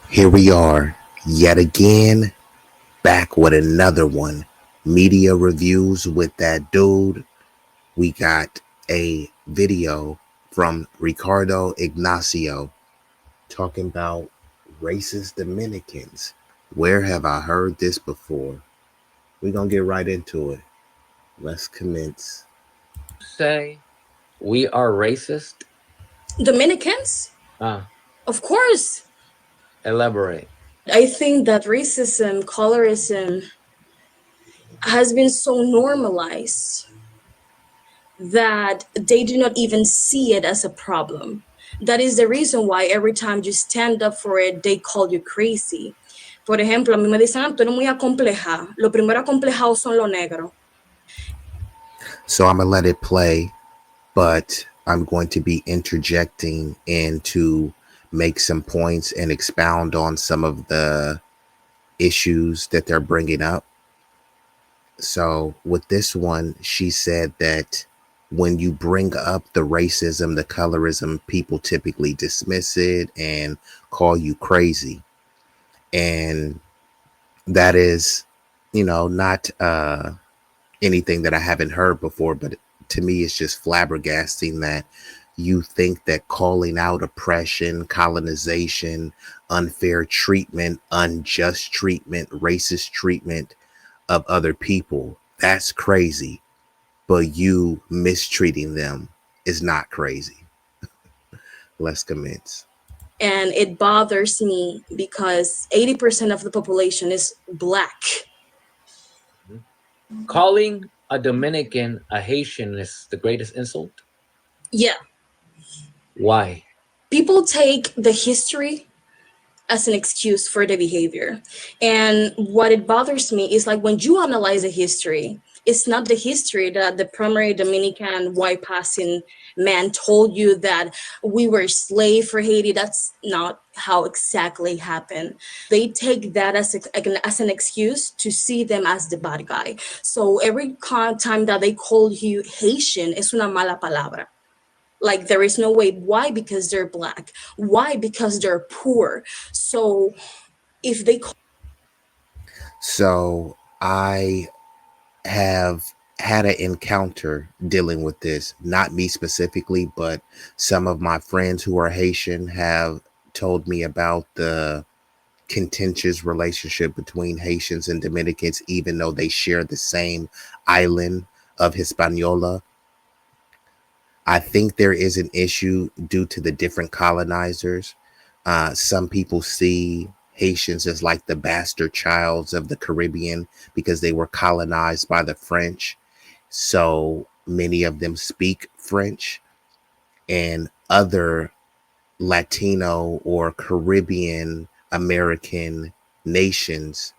Here we are, yet again, back with another one. Media reviews with that dude. We got a video from Ricardo Ignacio talking about racist Dominicans. Where have I heard this before? We're going to get right into it. Let's commence. Say we are racist? Dominicans? Ah, Of course. elaborate. I think that racism, colorism has been so normalized that they do not even see it as a problem. That is the reason why every time you stand up for it, they call you crazy. Por ejemplo, a mí me dicen, tú eres muy acompleja. Lo primero acomplejados son los negros. So I'm going to let it play, but I'm going to be interjecting in to make some points and expound on some of the issues that they're bringing up. So, with this one, she said that when you bring up the racism, the colorism, people typically dismiss it and call you crazy. And that is, not anything that I haven't heard before, but to me, it's just flabbergasting that you think that calling out oppression, colonization, unfair treatment, unjust treatment, racist treatment of other people, that's crazy. But you mistreating them is not crazy. Let's commence. And it bothers me because 80% of the population is black. Calling a Dominican a Haitian is the greatest insult? Yeah, Why? people take the history as an excuse for the behavior. And what it bothers me is like when you analyze a history, it's not the history that the primary Dominican white passing man told you that we were slave for Haiti. That's not how exactly happened. They take that as an excuse to see them as the bad guy. So every time that they call you Haitian, es una mala palabra. Like there is no way. Why? Because they're black. Why? Because they're poor. So if they So I have had an encounter dealing with this, not me specifically, but some of my friends who are Haitian have told me about the contentious relationship between Haitians and Dominicans, even though they share the same island of Hispaniola. I think there is an issue due to the different colonizers. Some people see Haitians as like the bastard childs of the Caribbean because they were colonized by the French. So many of them speak French, and other Latino or Caribbean American nations,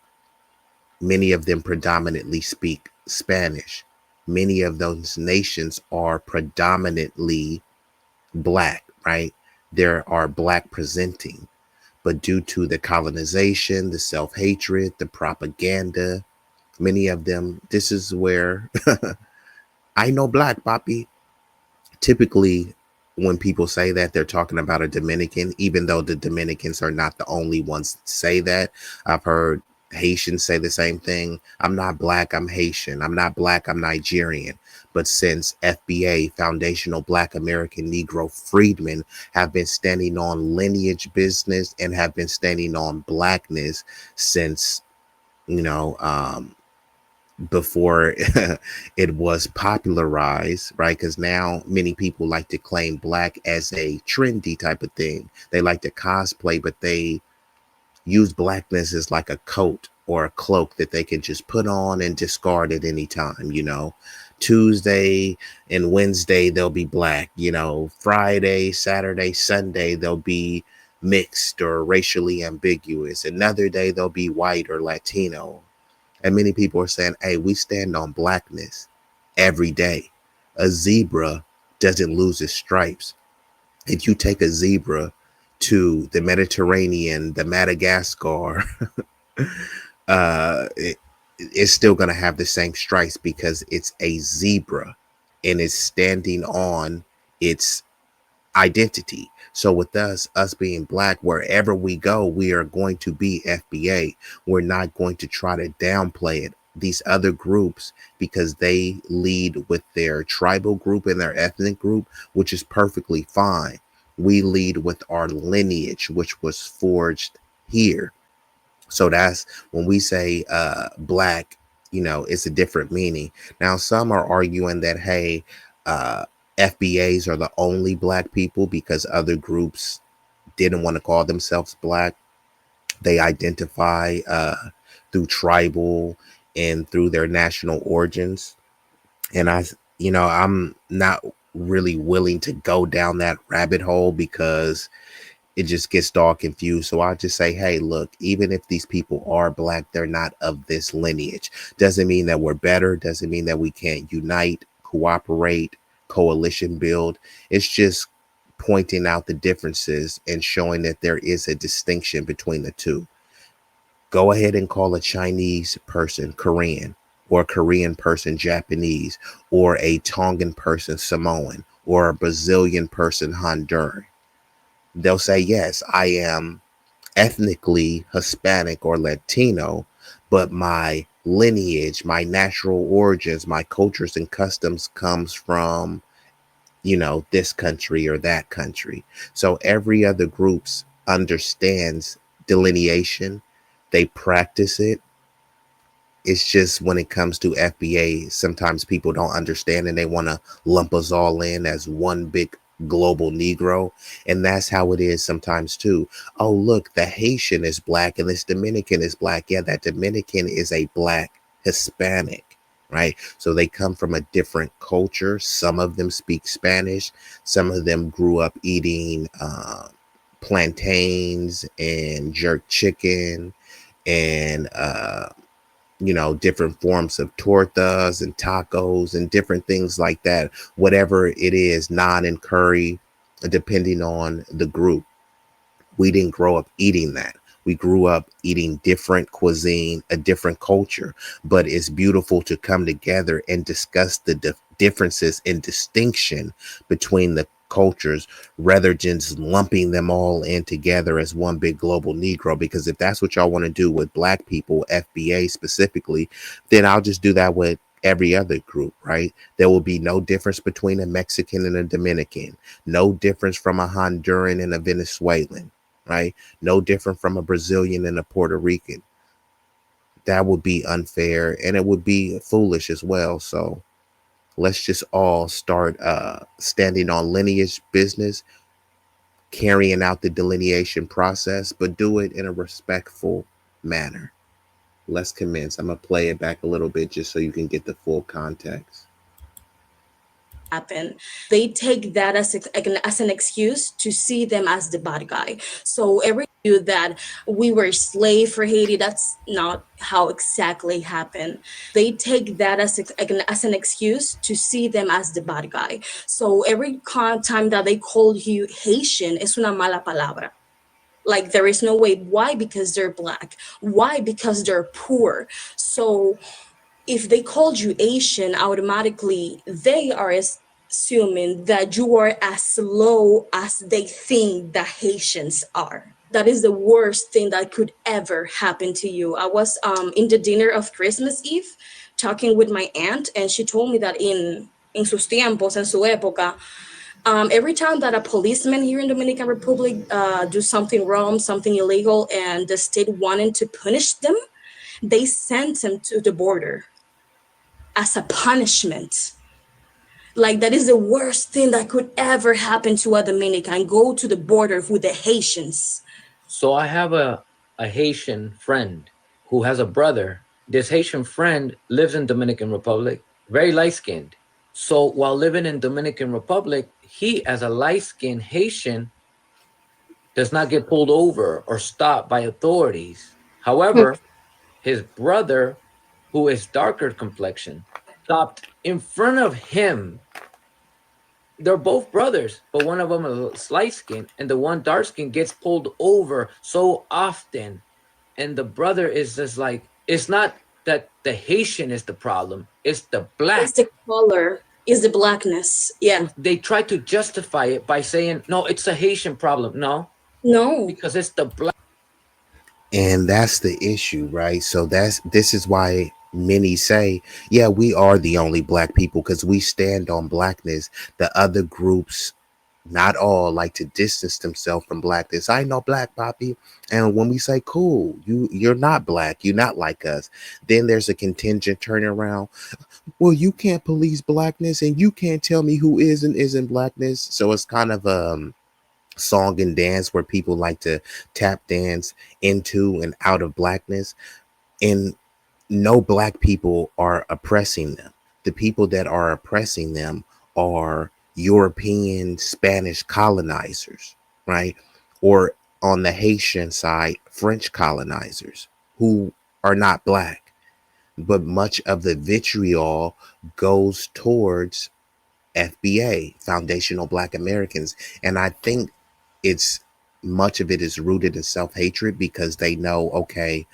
many of them predominantly speak Spanish. Many of those nations are predominantly black, right? There are black presenting, but due to the colonization, the self hatred, the propaganda, many of them, this is where I know black, Poppy. Typically, when people say that, they're talking about a Dominican, even though the Dominicans are not the only ones that say that. I've heard Haitians say the same thing. I'm not black, I'm Haitian. I'm not black, I'm Nigerian. But since FBA, Foundational Black American Negro Freedmen, have been standing on lineage business and have been standing on blackness since, you know, before it was popularized, right? Because now many people like to claim black as a trendy type of thing. They like to cosplay, but they use blackness as like a coat or a cloak that they can just put on and discard at any time. Tuesday and Wednesday, they'll be black. Friday, Saturday, Sunday, they'll be mixed or racially ambiguous. Another day, they'll be white or Latino. And many people are saying, hey, we stand on blackness every day. A zebra doesn't lose its stripes. If you take a zebra to the Mediterranean, the Madagascar, it, it's still going to have the same stripes because it's a zebra and it's standing on its identity. So with us being black, wherever we go, we are going to be FBA. We're not going to try to downplay it. These other groups, because they lead with their tribal group and their ethnic group, which is perfectly fine. We lead with our lineage, which was forged here. So that's when we say black, it's a different meaning. Now, some are arguing that, hey, uh, FBAs are the only black people because other groups didn't want to call themselves black. They identify through tribal and through their national origins. And I'm not really willing to go down that rabbit hole because it just gets all confused. So I'll just say, hey, look, even if these people are black, they're not of this lineage. Doesn't mean that we're better, doesn't mean that we can't unite, cooperate, coalition build. It's just pointing out the differences and showing that there is a distinction between the two. Go ahead and call a Chinese person Korean, or a Korean person Japanese, or a Tongan person Samoan, or a Brazilian person Honduran. They'll say, yes, I am ethnically Hispanic or Latino, but my lineage, my natural origins, my cultures and customs comes from, this country or that country. So every other groups understands delineation. They practice it. It's just when it comes to FBA, sometimes people don't understand and they want to lump us all in as one big global Negro. And that's how it is sometimes too. Oh, look, the Haitian is black and this Dominican is black. Yeah, that Dominican is a black Hispanic, right? So they come from a different culture. Some of them speak Spanish, some of them grew up eating plantains and jerk chicken and different forms of tortas and tacos and different things like that. Whatever it is, naan and curry, depending on the group. We didn't grow up eating that. We grew up eating different cuisine, a different culture, but it's beautiful to come together and discuss the differences and distinction between the cultures rather than just lumping them all in together as one big global Negro. Because if that's what y'all want to do with black people, FBA specifically, then I'll just do that with every other group, right? There will be no difference between a Mexican and a Dominican, no difference from a Honduran and a Venezuelan, right? No different from a Brazilian and a Puerto Rican. That would be unfair and it would be foolish as well. So let's just all start standing on lineage business, carrying out the delineation process, but do it in a respectful manner. Let's commence. I'm going to play it back a little bit just so you can get the full context. Happen, they take that as an excuse to see them as the bad guy. So every you that we were slave for Haiti, that's not how exactly happened. They take that as an excuse to see them as the bad guy. So every time that they call you Haitian, es una mala palabra. Like there is no way. Why? Because they're black. Why? Because they're poor. So if they called you Asian, automatically they are assuming that you are as low as they think that Haitians are. That is the worst thing that could ever happen to you. I was in the dinner of Christmas Eve talking with my aunt, and she told me that in sus tiempos, en su época, every time that a policeman here in Dominican Republic do something wrong, something illegal, and the state wanted to punish them, they sent them to the border as a punishment. Like that is the worst thing that could ever happen to a Dominican. Go to the border with the Haitians. So I have a Haitian friend who has a brother. This Haitian friend lives in Dominican Republic, very light skinned. So while living in Dominican Republic, he as a light skinned Haitian does not get pulled over or stopped by authorities. However, his brother, who is darker complexion, stopped in front of him. They're both brothers, but one of them is light skin, and the one dark skin gets pulled over so often. And the brother is just like, it's not that the Haitian is the problem, it's the It's black. the color. is the blackness. Yeah. They try to justify it by saying, no, it's a Haitian problem. No, No. because it's the black. And that's the issue, right? So this is why many say, yeah, we are the only black people because we stand on blackness. The other groups, not all, like to distance themselves from blackness. I know black, Poppy. And when we say, cool, you're not black, you're not like us, then there's a contingent turning around. Well, you can't police blackness and you can't tell me who is and isn't blackness. So it's kind of song and dance where people like to tap dance into and out of blackness. And no black people are oppressing them. The people that are oppressing them are European Spanish colonizers, right? Or on the Haitian side, French colonizers who are not black. But much of the vitriol goes towards FBA, Foundational Black Americans. And I think it's much of it is rooted in self hatred because they know, okay,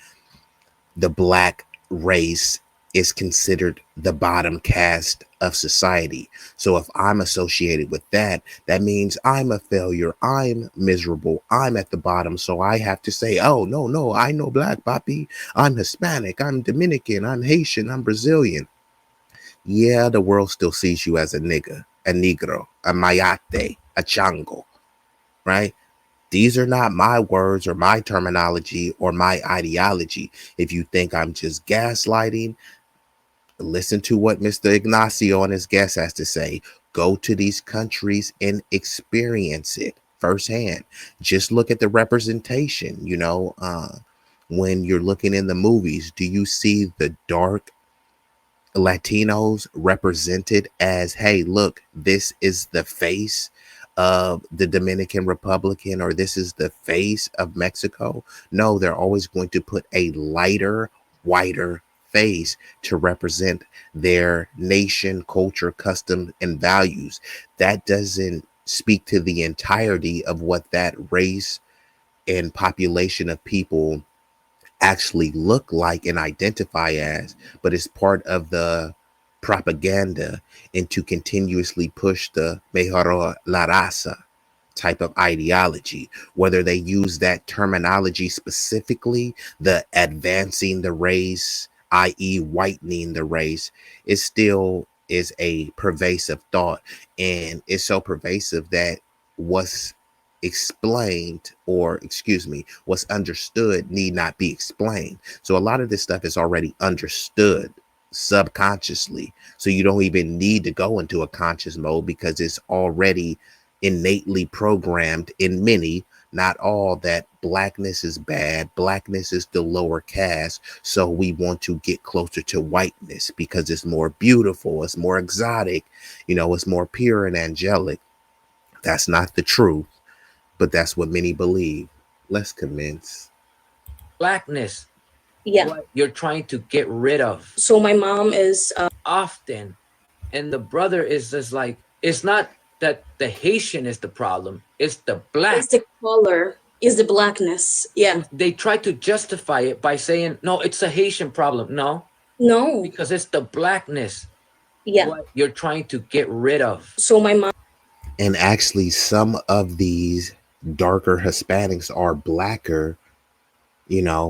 the black race is considered the bottom caste of society. So if I'm associated with that, that means I'm a failure. I'm miserable. I'm at the bottom. So I have to say, oh, no, no, I know black, papi. I'm Hispanic. I'm Dominican. I'm Haitian. I'm Brazilian. Yeah, the world still sees you as a nigga, a negro, a mayate, a chango, right? These are not my words or my terminology or my ideology. If you think I'm just gaslighting, listen to what Mr. Ignacio and his guest has to say. Go to these countries and experience it firsthand. Just look at the representation, when you're looking in the movies, do you see the dark Latinos represented as, hey, look, this is the face of the Dominican Republican or this is the face of Mexico? No, they're always going to put a lighter, whiter face to represent their nation, culture, custom, and values. That doesn't speak to the entirety of what that race and population of people actually look like and identify as, but it's part of the propaganda and to continuously push the mejor la raza type of ideology. Whether they use that terminology specifically, the advancing the race, i.e., whitening the race, it still is a pervasive thought. And it's so pervasive that what's explained, or excuse me, what's understood need not be explained. So a lot of this stuff is already understood subconsciously. So you don't even need to go into a conscious mode because it's already innately programmed in many, not all, that blackness is bad, blackness is the lower caste. So we want to get closer to whiteness because it's more beautiful, it's more exotic, it's more pure and angelic. That's not the truth, but that's what many believe. Let's commence. Blackness, Yeah. what you're trying to get rid of So my mom is often. And the brother is just like, it's not that the Haitian is the problem, it's the black. is the color, is the blackness. Yeah. They try to justify it by saying, no, it's a Haitian problem. No, No. because it's the blackness, Yeah. what you're trying to get rid of. So my mom. And actually, some of these darker Hispanics are blacker,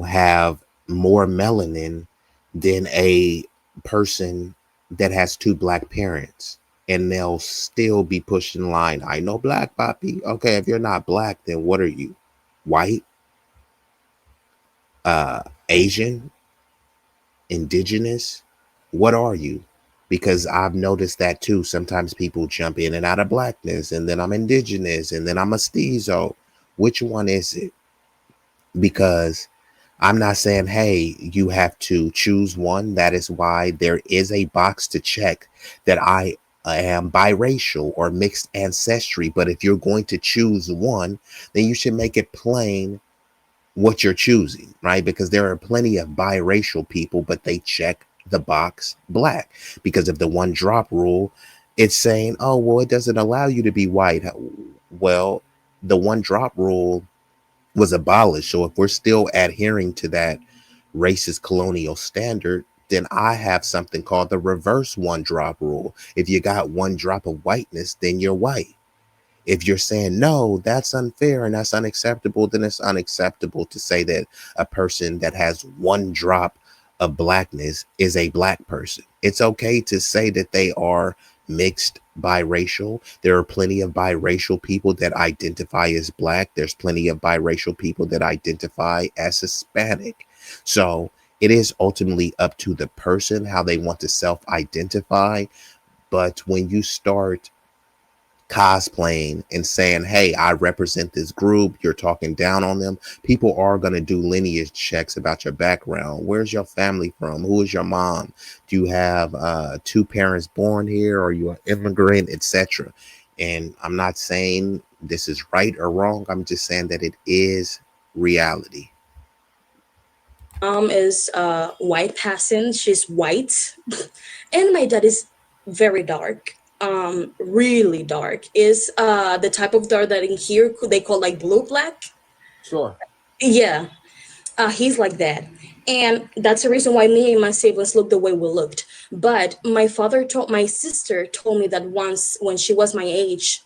have more melanin than a person that has two black parents. And they'll still be pushed in line. I know black, Poppy. Okay, if you're not black, then what are you? White? Asian? Indigenous? What are you? Because I've noticed that too. Sometimes people jump in and out of blackness, and then I'm indigenous, and then I'm mestizo. Which one is it? Because I'm not saying, hey, you have to choose one. That is why there is a box to check that I am biracial or mixed ancestry. But if you're going to choose one, then you should make it plain what you're choosing, right? Because there are plenty of biracial people, but they check the box black because of the one drop rule. It's saying, oh, well, it doesn't allow you to be white. Well, the one drop rule was abolished. So if we're still adhering to that racist colonial standard, then I have something called the reverse one drop rule. If you got one drop of whiteness, then you're white. If you're saying no, that's unfair and that's unacceptable, then it's unacceptable to say that a person that has one drop of blackness is a black person. It's okay to say that they are mixed biracial. There are plenty of biracial people that identify as black. There's plenty of biracial people that identify as Hispanic. So it is ultimately up to the person how they want to self identify. But when you start cosplaying and saying, hey, I represent this group, you're talking down on them, people are going to do lineage checks about your background. Where's your family from? Who is your mom? Do you have two parents born here? Are you an immigrant, etc.? And I'm not saying this is right or wrong. I'm just saying that it is reality. Mom is white passing. She's white, and my dad is very dark. Really dark. Is the type of dark that in here they call like blue black. Sure. Yeah, he's like that. And that's the reason why me and my siblings look the way we looked. But my sister told me that once when she was my age,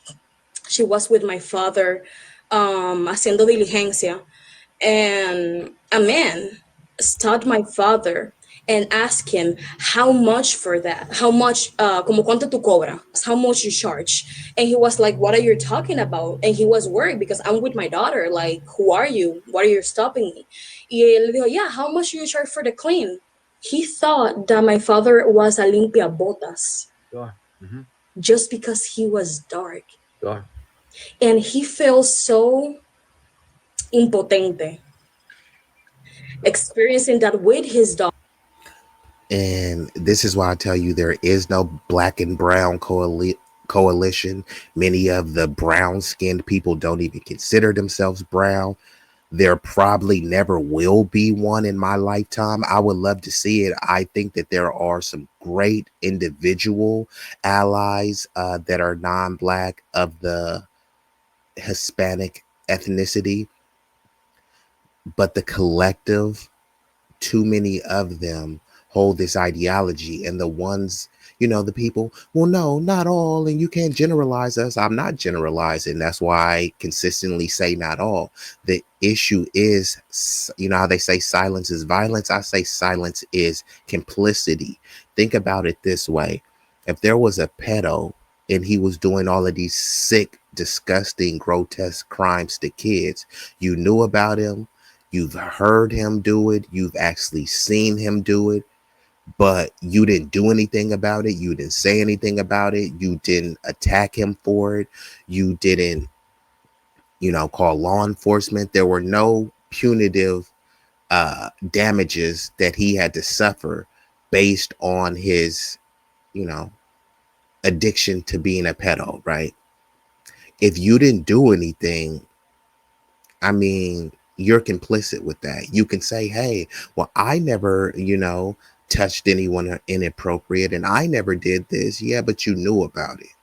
she was with my father, haciendo diligencia, and a man stopped my father and asked him how much for that, how much, como cuánto tú cobras, how much you charge. And he was like, what are you talking about? And he was worried because I'm with my daughter, like, who are you, why are you stopping me? Y él dijo, yeah, how much do you charge for the clean? He thought that my father was a limpia botas Sure. Mm-hmm. just because he was dark, Sure. and he felt so impotente Sure. experiencing that with his daughter. And this is why I tell you there is no black and brown coalition. Many of the brown skinned people don't even consider themselves brown. There probably never will be one in my lifetime. I would love to see it. I think that there are some great individual allies that are non black of the Hispanic ethnicity, but the collective, too many of them hold this ideology, and the ones, the people, well, no, not all, and you can't generalize us. I'm not generalizing. That's why I consistently say not all. The issue is, how they say silence is violence. I say silence is complicity. Think about it this way. If there was a pedo and he was doing all of these sick, disgusting, grotesque crimes to kids, you knew about him, you've heard him do it, you've actually seen him do it, but you didn't do anything about it. You didn't say anything about it. You didn't attack him for it. You didn't, call law enforcement. There were no punitive damages that he had to suffer based on his, you know, addiction to being a pedo, right? If you didn't do anything, I mean, you're complicit with that. You can say, hey, well, I never, touched anyone inappropriate and I never did this. Yeah, but you knew about it.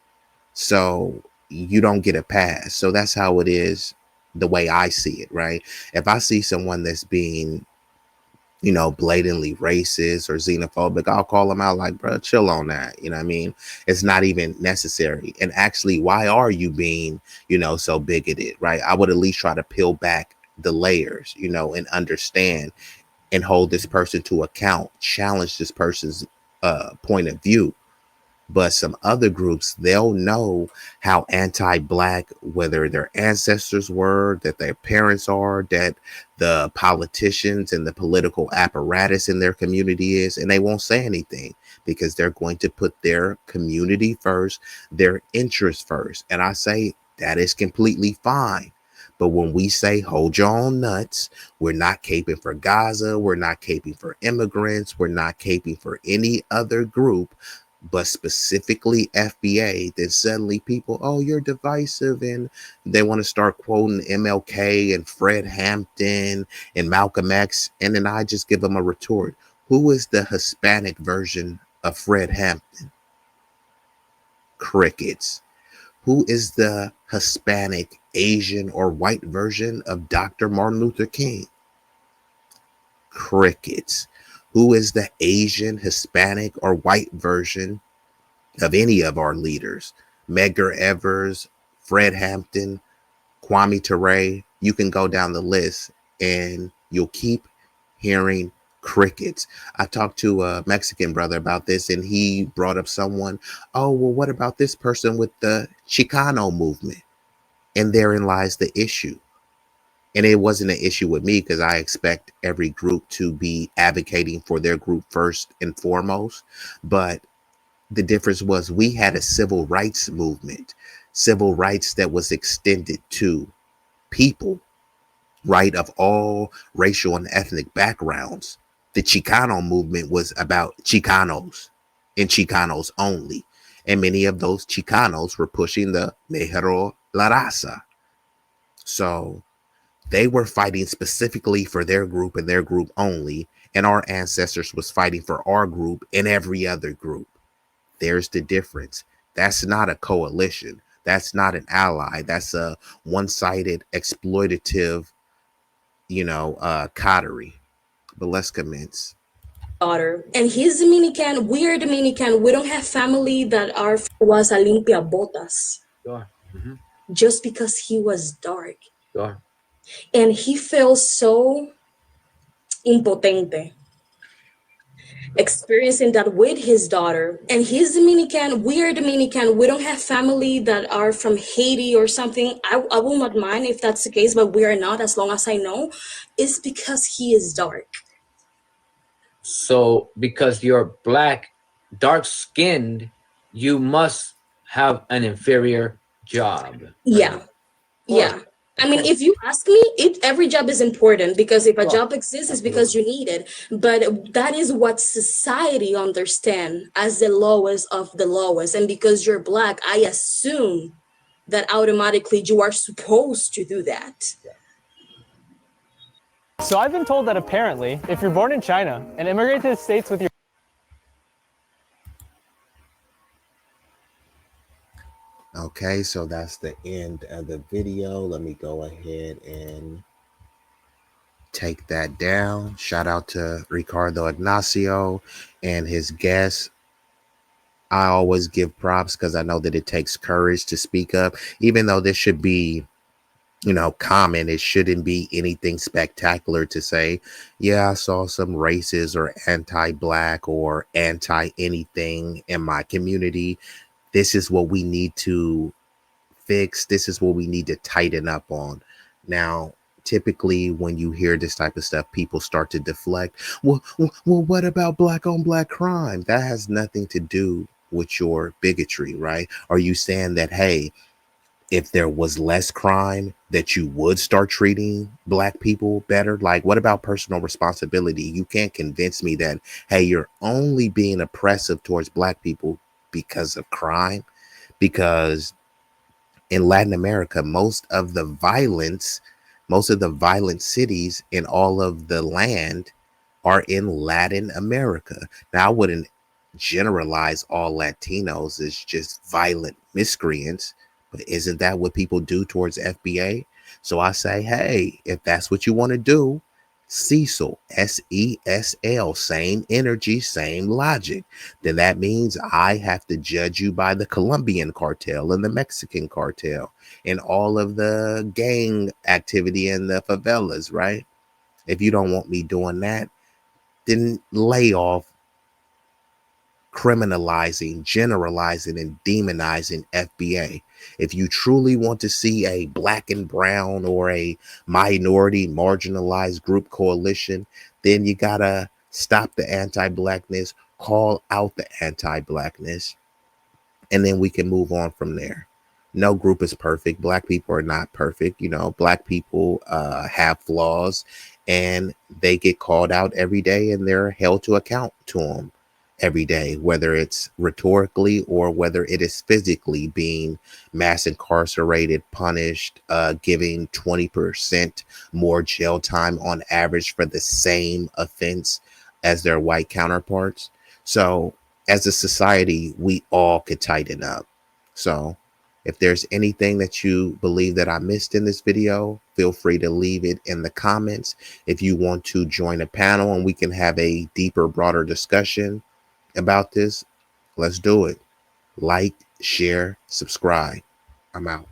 So you don't get a pass. So that's how it is the way I see it, right? If I see someone that's being, blatantly racist or xenophobic, I'll call them out like, bro, chill on that. You know what I mean? It's not even necessary. And actually, why are you being, so bigoted, right? I would at least try to peel back the layers, and understand and hold this person to account, challenge this person's point of view. But some other groups, they'll know how anti-black, whether their ancestors were, that their parents are, that the politicians and the political apparatus in their community is, and they won't say anything because they're going to put their community first, their interests first. And I say that is completely fine. But when we say hold your own nuts, we're not caping for Gaza, we're not caping for immigrants, we're not caping for any other group, but specifically FBA, then suddenly people, oh, you're divisive, and they want to start quoting MLK and Fred Hampton and Malcolm X. And then I just give them a retort. Who is the Hispanic version of Fred Hampton? Crickets. Who is the Hispanic, Asian, or white version of Dr. Martin Luther King? Crickets. Who is the Asian, Hispanic, or white version of any of our leaders? Medgar Evers, Fred Hampton, Kwame Ture. You can go down the list and you'll keep hearing crickets. I talked to a Mexican brother about this and he brought up someone, oh, well, what about this person with the Chicano movement? And therein lies the issue. And it wasn't an issue with me because I expect every group to be advocating for their group first and foremost. But the difference was we had a civil rights movement, civil rights that was extended to people, right, of all racial and ethnic backgrounds. The Chicano movement was about Chicanos and Chicanos only. And many of those Chicanos were pushing the Mejero la Raza. So they were fighting specifically for their group and their group only. And our ancestors was fighting for our group and every other group. There's the difference. That's not a coalition. That's not an ally. That's a one-sided exploitative, coterie. But let's commence. Daughter, and he's Dominican. We are Dominican. We don't have family that are was a limpia botas Sure. Hmm. just because he was dark, Sure. and he felt so impotente experiencing that with his daughter. And he's Dominican. We are Dominican. We don't have family that are from Haiti or something. I will not mind if that's the case, but we are not, as long as I know. It's because he is dark. So because you're black, dark skinned, you must have an inferior job. Yeah. Of course. Yeah. I Of mean, course. if you ask me, every job is important because if a Sure. job exists, it's because Absolutely. you need it. But that is what society understand as the lowest of the lowest. And because you're black, I assume that automatically you are supposed to do that. So I've been told that apparently, if you're born in China and immigrate to the States with your Okay, so that's the end of the video. Let me go ahead and take that down. Shout out to Ricardo Ignacio and his guests. I always give props because I know that it takes courage to speak up, even though this should be, common. It shouldn't be anything spectacular to say, yeah, I saw some racist or anti black or anti anything in my community. This is what we need to fix. This is what we need to tighten up on. Now, typically when you hear this type of stuff, people start to deflect. Well, what about black on black crime? That has nothing to do with your bigotry, right? Are you saying that, hey, if there was less crime, that you would start treating black people better? Like, what about personal responsibility? You can't convince me that, hey, you're only being oppressive towards black people because of crime, because in Latin America, most of the violent cities in all of the land are in Latin America. Now, I wouldn't generalize all Latinos as just violent miscreants, but isn't that what people do towards FBA? So I say, hey, if that's what you want to do, Cecil, SESL, same energy, same logic, then that means I have to judge you by the Colombian cartel and the Mexican cartel and all of the gang activity in the favelas, right? If you don't want me doing that, then lay off criminalizing, generalizing, and demonizing FBA. If you truly want to see a black and brown or a minority marginalized group coalition, then you gotta stop the anti-blackness, call out the anti-blackness, and then we can move on from there. No group is perfect. Black people are not perfect. Black people have flaws and they get called out every day and they're held to account to them every day, whether it's rhetorically or whether it is physically being mass incarcerated, punished, giving 20% more jail time on average for the same offense as their white counterparts. So as a society, we all could tighten up. So If there's anything that you believe that I missed in this video, feel free to leave it in the comments. If you want to join a panel and we can have a deeper, broader discussion about this, let's do it. Like, share, subscribe. I'm out.